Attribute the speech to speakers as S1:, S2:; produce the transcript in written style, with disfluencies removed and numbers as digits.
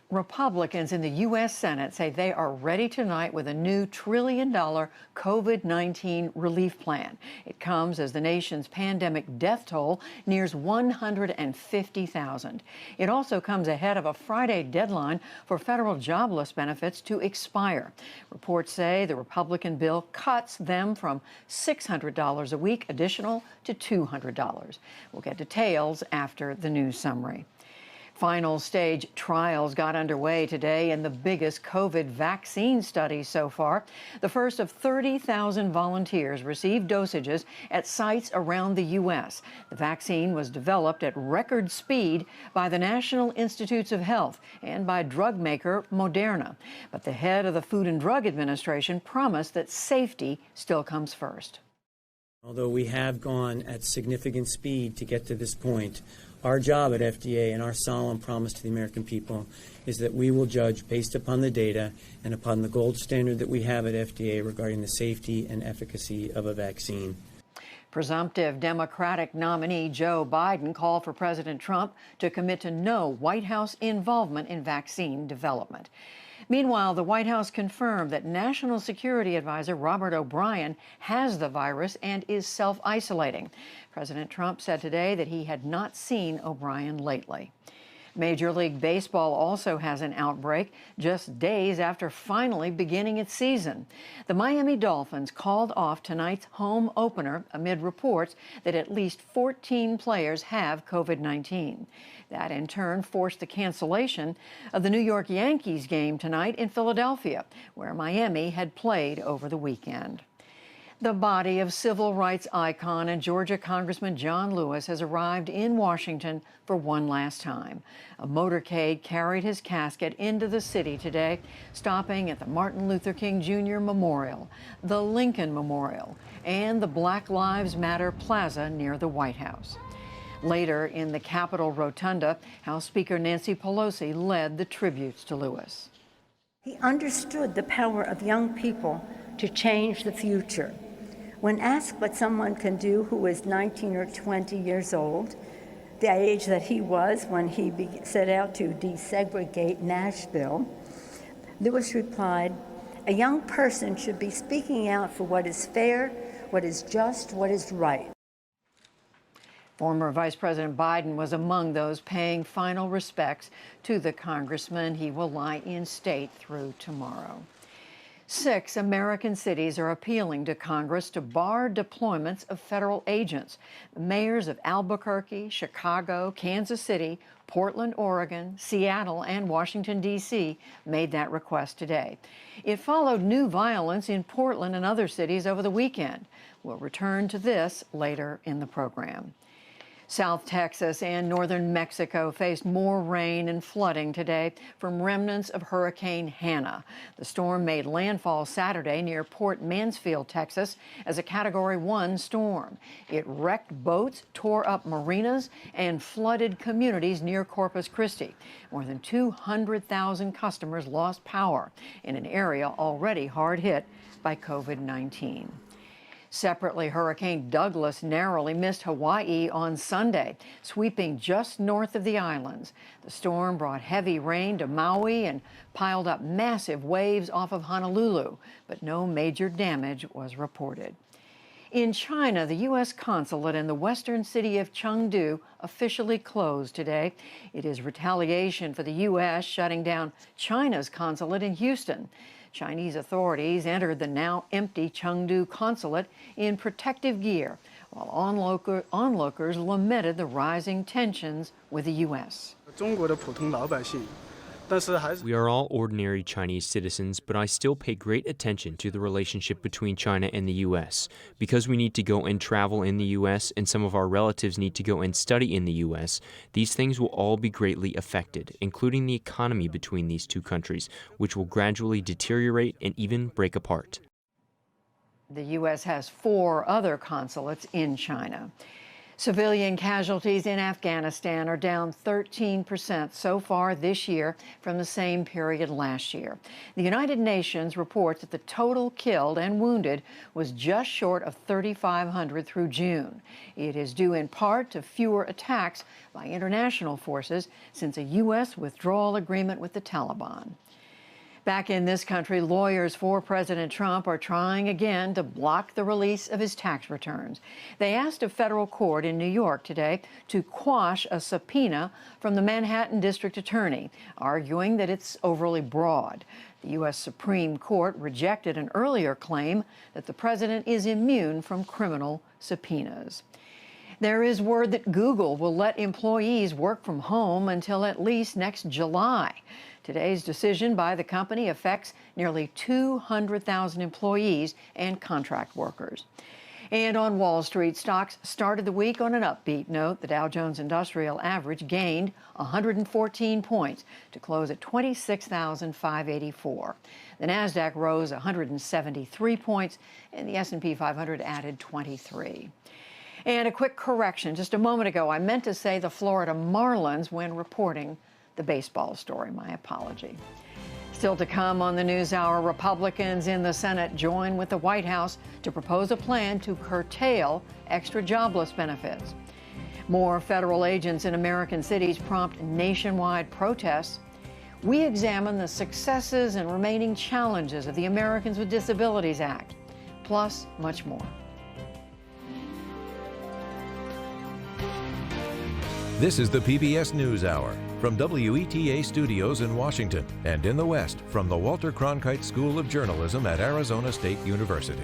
S1: Republicans in the U.S. Senate say they are ready tonight with a new $1 trillion COVID-19 relief plan. It comes as the nation's pandemic death toll nears 150,000. It also comes ahead of a Friday deadline for federal jobless benefits to expire. Reports say the Republican bill cuts them from $600 a week additional to $200. We'll get details after the news summary. Final stage trials got underway today in the biggest COVID vaccine study so far. The first of 30,000 volunteers received dosages at sites around the U.S. The vaccine was developed at record speed by the National Institutes of Health and by drug maker Moderna. But the head of the Food and Drug Administration promised that safety still comes first.
S2: Although we have gone at significant speed to get to this point, our job at FDA and our solemn promise to the American people is that we will judge based upon the data and upon the gold standard that we have at FDA regarding the safety and efficacy of a vaccine.
S1: Presumptive Democratic nominee Joe Biden called for President Trump to commit to no White House involvement in vaccine development. Meanwhile, the White House confirmed that National Security Advisor Robert O'Brien has the virus and is self-isolating. President Trump said today that he had not seen O'Brien lately. Major League Baseball also has an outbreak just days after finally beginning its season. The Miami Dolphins called off tonight's home opener amid reports that at least 14 players have COVID-19. That, in turn, forced the cancellation of the New York Yankees game tonight in Philadelphia, where Miami had played over the weekend. The body of civil rights icon and Georgia Congressman John Lewis has arrived in Washington for one last time. A motorcade carried his casket into the city today, stopping at the Martin Luther King Jr. Memorial, the Lincoln Memorial, and the Black Lives Matter Plaza near the White House. Later in the Capitol Rotunda, House Speaker Nancy Pelosi led the tributes to Lewis.
S3: He understood the power of young people to change the future. When asked what someone can do who is 19 or 20 years old, the age that he was when he set out to desegregate Nashville, Lewis replied, "A young person should be speaking out for what is fair, what is just, what is right."
S1: Former Vice President Biden was among those paying final respects to the congressman. He will lie in state through tomorrow. 6 American cities are appealing to Congress to bar deployments of federal agents. The mayors of Albuquerque, Chicago, Kansas City, Portland, Oregon, Seattle, and Washington, D.C. made that request today. It followed new violence in Portland and other cities over the weekend. We'll return to this later in the program. South Texas and northern Mexico faced more rain and flooding today from remnants of Hurricane Hanna. The storm made landfall Saturday near Port Mansfield, Texas, as a Category 1 storm. It wrecked boats, tore up marinas, and flooded communities near Corpus Christi. More than 200,000 customers lost power in an area already hard hit by COVID-19. Separately, Hurricane Douglas narrowly missed Hawaii on Sunday, sweeping just north of the islands. The storm brought heavy rain to Maui and piled up massive waves off of Honolulu, but no major damage was reported. In China, the U.S. consulate in the western city of Chengdu officially closed today. It is retaliation for the U.S. shutting down China's consulate in Houston. Chinese authorities entered the now empty Chengdu consulate in protective gear, while onlookers lamented the rising tensions with the U.S.
S4: We are all ordinary Chinese citizens, but I still pay great attention to the relationship between China and the U.S. Because we need to go and travel in the U.S. and some of our relatives need to go and study in the U.S., these things will all be greatly affected, including the economy between these two countries, which will gradually deteriorate and even break apart.
S1: The U.S. has 4 other consulates in China. Civilian casualties in Afghanistan are down 13% so far this year from the same period last year. The United Nations reports that the total killed and wounded was just short of 3,500 through June. It is due in part to fewer attacks by international forces since a U.S. withdrawal agreement with the Taliban. Back in this country, lawyers for President Trump are trying again to block the release of his tax returns. They asked a federal court in New York today to quash a subpoena from the Manhattan District Attorney, arguing that it's overly broad. The U.S. Supreme Court rejected an earlier claim that the president is immune from criminal subpoenas. There is word that Google will let employees work from home until at least next July. Today's decision by the company affects nearly 200,000 employees and contract workers. And on Wall Street, stocks started the week on an upbeat note. The Dow Jones Industrial Average gained 114 points to close at 26,584. The Nasdaq rose 173 points, and the S&P 500 added 23. And a quick correction. Just a moment ago, I meant to say the Florida Marlins when reporting the baseball story. My apology. Still to come on the NewsHour, Republicans in the Senate join with the White House to propose a plan to curtail extra jobless benefits. More federal agents in American cities prompt nationwide protests. We examine the successes and remaining challenges of the Americans with Disabilities Act, plus much more.
S5: This is the PBS NewsHour from WETA Studios in Washington and in the West from the Walter Cronkite School of Journalism at Arizona State University.